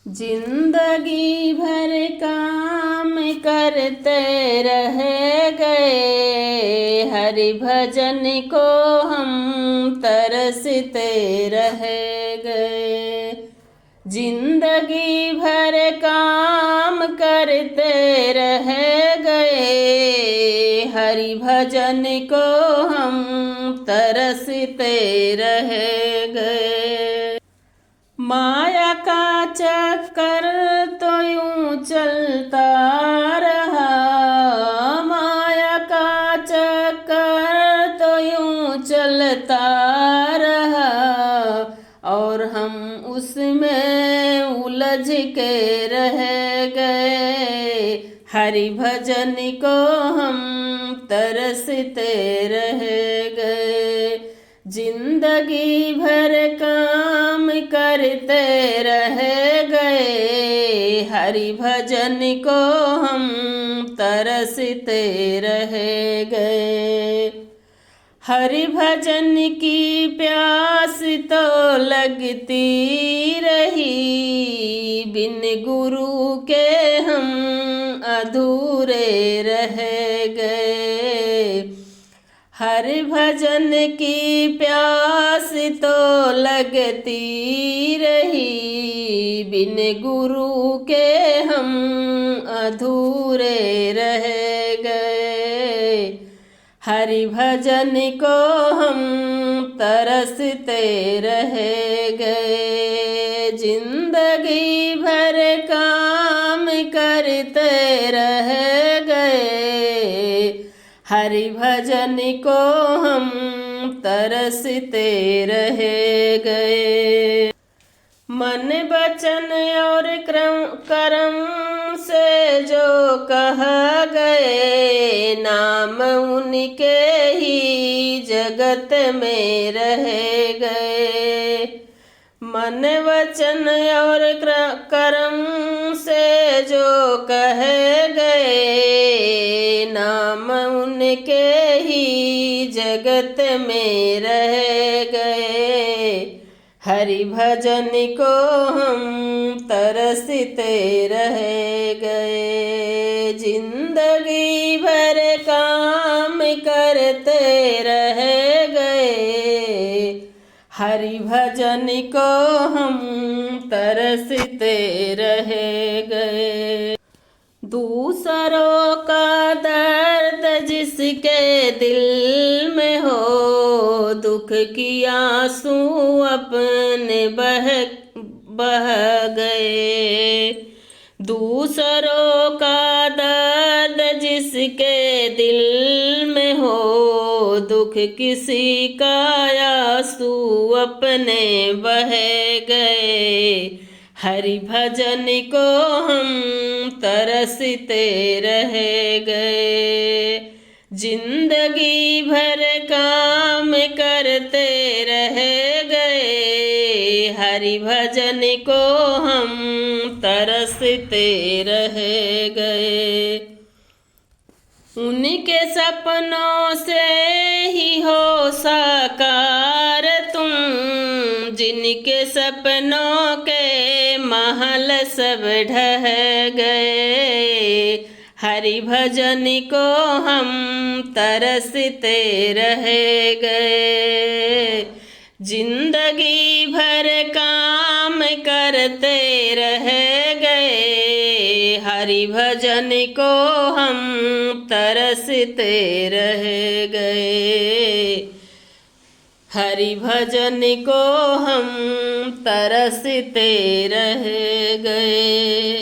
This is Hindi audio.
जिंदगी भर काम करते रह गए, हरि भजन को हम तरसते रह गए। जिंदगी भर काम करते रह गए, हरि भजन को हम तरसते रह गए। माया का चक्कर तो यूं चलता रहा, माया का चक्कर तो यूं चलता रहा, और हम उसमें उलझ के रह गए। हरि भजन को हम तरसते रह गए। जिंदगी भर काम करते रह गए, हरि भजन को हम तरसते रह गए। हरि भजन की प्यास तो लगती रही, बिन गुरु के हम अधूरे रह गए। हरि भजन की प्यास तो लगती रही, बिन गुरु के हम अधूरे रह गए। हरि भजन को हम तरसते रह गए। जिंदगी भर काम करते रह गए, हरि भजन को हम तरसते रह गए। मन वचन और कर्म से जो कह गए, नाम उनके ही जगत में रह गए। मन वचन और कर्म से जो कह गए, नाम उनके ही जगत में रह गए। हरि भजन को हम तरसते रह गए। जिंदगी भर काम करते रह गए, हरि भजन को हम तरसते रह गए। दूसरों का दर्द जिसके दिल में हो, दुख की आंसू अपने बह गए। दूसरों का दर्द जिसके दिल में हो, दुख किसी का आंसू अपने बह गए। हरि भजन को हम तरसते रह गए। जिंदगी भर काम करते रह गए, हरि भजन को हम तरसते रह गए। उनके सपनों से ही हो साकार तुम, जिनके सपनों के महल सब ढह गए। हरि भजन को हम तरसते रह गए। जिंदगी भर काम करते रह गए, हरि भजन को हम तरसते रह गए। हरि भजन को हम तरसते रह गए।